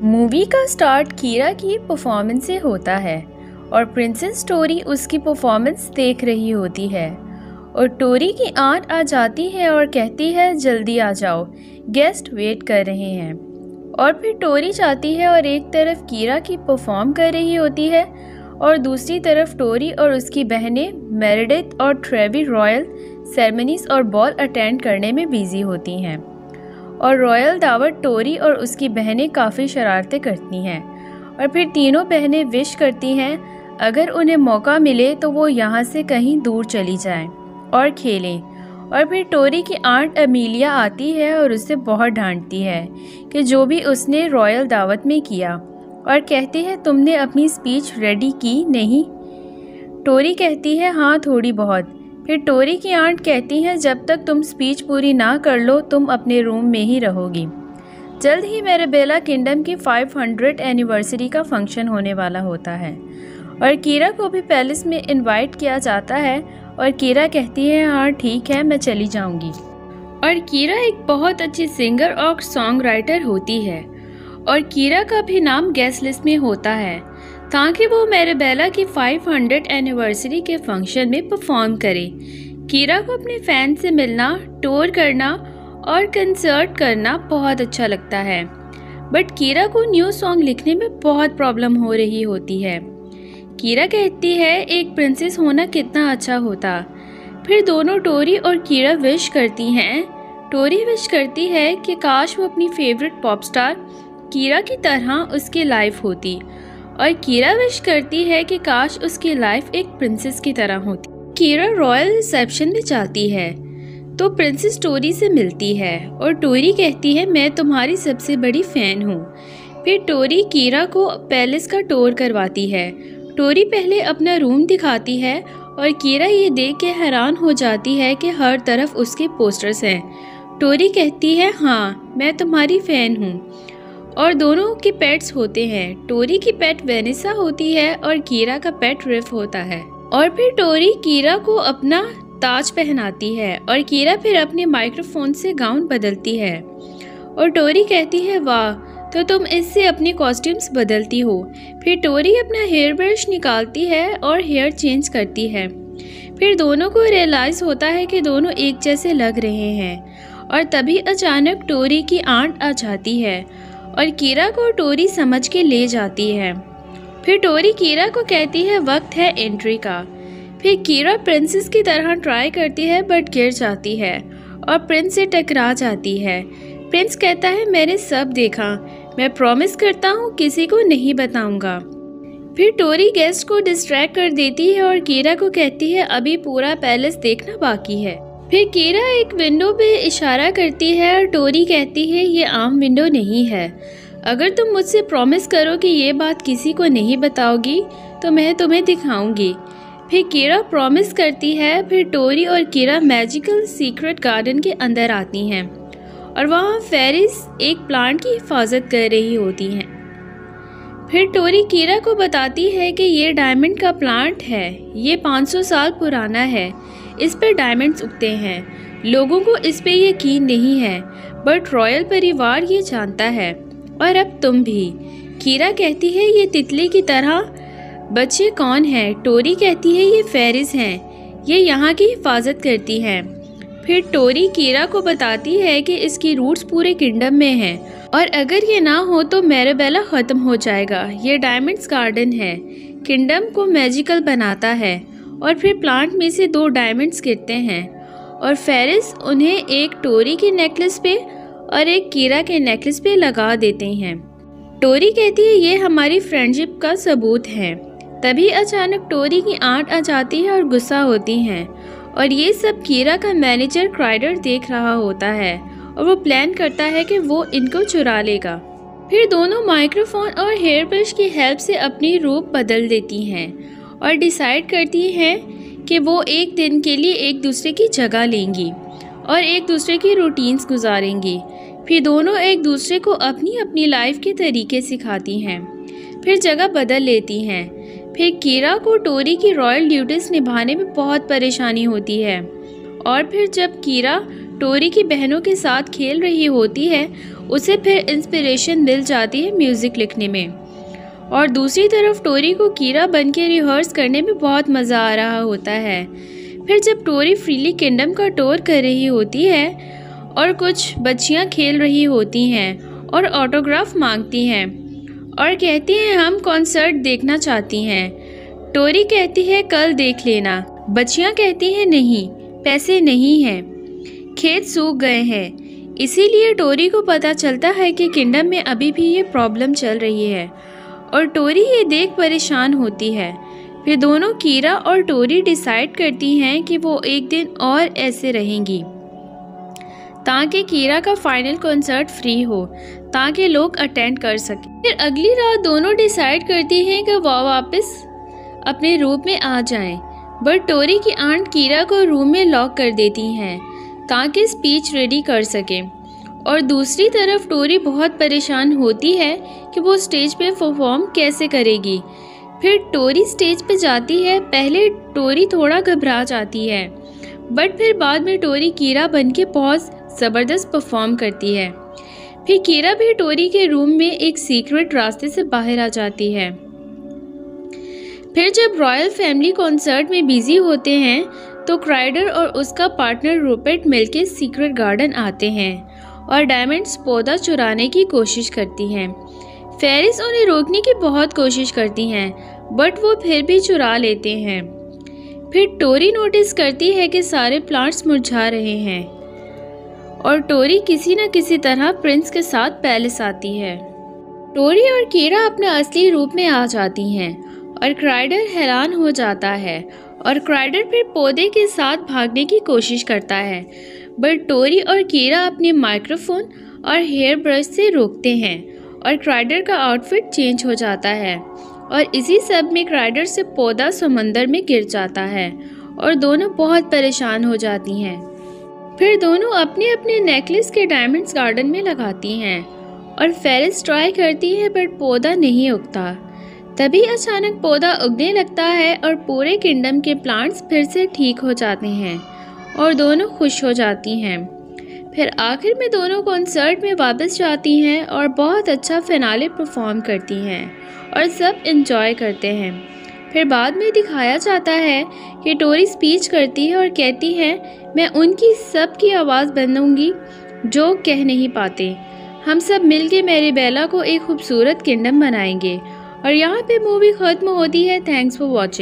Movie का start कीरा की performance से होता है और प्रिंसेस टोरी उसकी परफॉर्मेंस देख रही होती है और टोरी की आंट आ जाती है और कहती है जल्दी आ जाओ, गेस्ट वेट कर रहे हैं। और फिर टोरी जाती है और एक तरफ कीरा की परफॉर्म कर रही होती है और दूसरी तरफ टोरी और उसकी बहनें मेरेडिथ और ट्रेवी रॉयल सेरेमनीज और बॉल अटेंड करने में बिजी होती हैं। और रॉयल दावत टोरी और उसकी बहनें काफ़ी शरारतें करती हैं और फिर तीनों बहनें विश करती हैं अगर उन्हें मौका मिले तो वो यहाँ से कहीं दूर चली जाएं और खेलें। और फिर टोरी की आंट अमीलिया आती है और उसे बहुत डांटती है कि जो भी उसने रॉयल दावत में किया और कहती है तुमने अपनी स्पीच रेडी की नहीं। टोरी कहती है हाँ थोड़ी बहुत। फिर टोरी की आंट कहती हैं जब तक तुम स्पीच पूरी ना कर लो तुम अपने रूम में ही रहोगी। जल्द ही मेरेबेला किंगडम की 500 एनिवर्सरी का फंक्शन होने वाला होता है और कीरा को भी पैलेस में इनवाइट किया जाता है और कीरा कहती है हाँ ठीक है मैं चली जाऊंगी। और कीरा एक बहुत अच्छी सिंगर और सॉन्ग राइटर होती है और कीरा का भी नाम गेस्ट लिस्ट में होता है ताकि वो मेरेबेला की 500 एनिवर्सरी के फंक्शन में परफॉर्म करे। कीरा को अपने फैन से मिलना, टूर करना और कंसर्ट करना बहुत अच्छा लगता है, बट कीरा को न्यू सॉन्ग लिखने में बहुत प्रॉब्लम हो रही होती है। कीरा कहती है एक प्रिंसेस होना कितना अच्छा होता। फिर दोनों टोरी और कीरा विश करती हैं। टोरी विश करती है कि काश वो अपनी फेवरेट पॉप स्टार कीरा की तरह उसकी लाइफ होती और कीरा विश करती है कि काश उसकी लाइफ एक प्रिंसेस की तरह होती। कीरा रॉयल रिसेप्शन में जाती है तो प्रिंसेस टोरी से मिलती है और टोरी कहती है मैं तुम्हारी सबसे बड़ी फ़ैन हूँ। फिर टोरी कीरा को पैलेस का टूर करवाती है। टोरी पहले अपना रूम दिखाती है और कीरा ये देख के हैरान हो जाती है कि हर तरफ उसके पोस्टर्स हैं। टोरी कहती है हाँ मैं तुम्हारी फ़ैन हूँ और दोनों के पेट्स होते हैं। टोरी की पेट वेनिसा होती है और कीरा का पेट रिफ होता है। और फिर टोरी कीरा को अपना ताज पहनाती है और कीरा फिर अपने माइक्रोफोन से गाउन बदलती है और टोरी कहती है वाह तो तुम इससे अपने कॉस्ट्यूम्स बदलती हो। फिर टोरी अपना हेयर ब्रश निकालती है और हेयर चेंज करती है। फिर दोनों को रियलाइज़ होता है कि दोनों एक जैसे लग रहे हैं और तभी अचानक टोरी की आंट आ जाती है और कीरा को टोरी समझ के ले जाती है। फिर टोरी कीरा को कहती है वक्त है एंट्री का। फिर कीरा प्रिंसेस की तरह ट्राई करती है बट गिर जाती है और प्रिंस से टकरा जाती है। प्रिंस कहता है मैंने सब देखा, मैं प्रॉमिस करता हूँ किसी को नहीं बताऊंगा। फिर टोरी गेस्ट को डिस्ट्रैक्ट कर देती है और कीरा को कहती है अभी पूरा पैलेस देखना बाकी है। फिर कीरा एक विंडो पे इशारा करती है और टोरी कहती है ये आम विंडो नहीं है, अगर तुम मुझसे प्रॉमिस करो कि ये बात किसी को नहीं बताओगी तो मैं तुम्हें दिखाऊंगी। फिर कीरा प्रॉमिस करती है। फिर टोरी और कीरा मैजिकल सीक्रेट गार्डन के अंदर आती हैं और वहाँ फेरिस एक प्लांट की हिफाजत कर रही होती हैं। फिर टोरी कीरा को बताती है कि ये डायमंड का प्लांट है, ये 500 साल पुराना है, इस पे डायमंड्स उगते हैं। लोगों को इस पे यकीन नहीं है बट रॉयल परिवार ये जानता है और अब तुम भी। कीरा कहती है ये तितली की तरह बच्चे कौन हैं? टोरी कहती है ये फेरिस हैं, ये यहाँ की हिफाजत करती हैं। फिर टोरी कीरा को बताती है कि इसकी रूट्स पूरे किंगडम में हैं और अगर ये ना हो तो मेरेबेला ख़त्म हो जाएगा। ये डायमंड्स गार्डन है, किंगडम को मैजिकल बनाता है। और फिर प्लांट में से 2 डायमंड्स गिरते हैं और फेरिस उन्हें एक टोरी के नेकलेस पे और एक कीरा के नेकलेस पे लगा देते हैं। टोरी कहती है ये हमारी फ्रेंडशिप का सबूत है। तभी अचानक टोरी की आंट आ जाती है और गुस्सा होती हैं और ये सब कीरा का मैनेजर क्राइडर देख रहा होता है और वो प्लान करता है कि वो इनको चुरा लेगा। फिर दोनों माइक्रोफोन और हेयर ब्रश की हेल्प से अपनी रूप बदल देती हैं और डिसाइड करती हैं कि वो एक दिन के लिए एक दूसरे की जगह लेंगी और एक दूसरे की रूटीन्स गुजारेंगी। फिर दोनों एक दूसरे को अपनी अपनी लाइफ के तरीके सिखाती हैं। फिर जगह बदल लेती हैं। फिर कीरा को टोरी की रॉयल ड्यूटीज़ निभाने में बहुत परेशानी होती है और फिर जब कीरा टोरी की बहनों के साथ खेल रही होती है उसे फिर इंस्पिरेशन मिल जाती है म्यूज़िक लिखने में। और दूसरी तरफ टोरी को कीरा बन के रिहर्स करने में बहुत मज़ा आ रहा होता है। फिर जब टोरी फ्रीली किंगडम का टूर कर रही होती है और कुछ बच्चियां खेल रही होती हैं और ऑटोग्राफ मांगती हैं और कहती हैं हम कॉन्सर्ट देखना चाहती हैं। टोरी कहती है कल देख लेना। बच्चियां कहती हैं नहीं, पैसे नहीं हैं, खेत सूख गए हैं। इसीलिए टोरी को पता चलता है कि किंगडम में अभी भी ये प्रॉब्लम चल रही है और टोरी ये देख परेशान होती है। फिर दोनों कीरा और टोरी डिसाइड करती हैं कि वो एक दिन और ऐसे रहेंगी ताकि कीरा का फाइनल कॉन्सर्ट फ्री हो, ताकि लोग अटेंड कर सकें। फिर अगली रात दोनों डिसाइड करती हैं कि वो वापस अपने रूम में आ जाएं, बट टोरी की आंट कीरा को रूम में लॉक कर देती हैं ताकि स्पीच रेडी कर सके। और दूसरी तरफ टोरी बहुत परेशान होती है कि वो स्टेज पे परफॉर्म कैसे करेगी। फिर टोरी स्टेज पे जाती है। पहले टोरी थोड़ा घबरा जाती है, बट फिर बाद में टोरी कीरा बन के बहुत ज़बरदस्त परफॉर्म करती है। फिर कीरा भी टोरी के रूम में एक सीक्रेट रास्ते से बाहर आ जाती है। फिर जब रॉयल फैमिली कॉन्सर्ट में बिजी होते हैं तो क्राइडर और उसका पार्टनर रूपर्ट मिलके सीक्रेट गार्डन आते हैं और डायमंड्स पौधा चुराने की कोशिश करती हैं। फेरिस उन्हें रोकने की बहुत कोशिश करती हैं, बट वो फिर भी चुरा लेते हैं। फिर टोरी नोटिस करती है कि सारे प्लांट्स मुरझा रहे हैं और टोरी किसी न किसी तरह प्रिंस के साथ पैलेस आती है। टोरी और कीरा अपने असली रूप में आ जाती हैं और क्राइडर हैरान हो जाता है और क्राइडर फिर पौधे के साथ भागने की कोशिश करता है, बट टोरी और कीरा अपने माइक्रोफोन और हेयर ब्रश से रोकते हैं और क्राइडर का आउटफिट चेंज हो जाता है और इसी सब में क्राइडर से पौधा समंदर में गिर जाता है और दोनों बहुत परेशान हो जाती हैं। फिर दोनों अपने अपने नेकलेस के डायमंड्स गार्डन में लगाती हैं और फेरिस ट्राई करती है, बट पौधा नहीं उगता। तभी अचानक पौधा उगने लगता है और पूरे किंगडम के प्लांट्स फिर से ठीक हो जाते हैं और दोनों खुश हो जाती हैं। फिर आखिर में दोनों कॉन्सर्ट में वापस जाती हैं और बहुत अच्छा फिनाले परफॉर्म करती हैं और सब एंजॉय करते हैं। फिर बाद में दिखाया जाता है कि टोरी स्पीच करती है और कहती है मैं उनकी सब की आवाज़ बनूंगी जो कह नहीं पाते। हम सब मिलके मैरीबेला को एक खूबसूरत किंगडम बनाएंगे। और यहाँ पे मूवी ख़त्म होती है। Thanks for watching.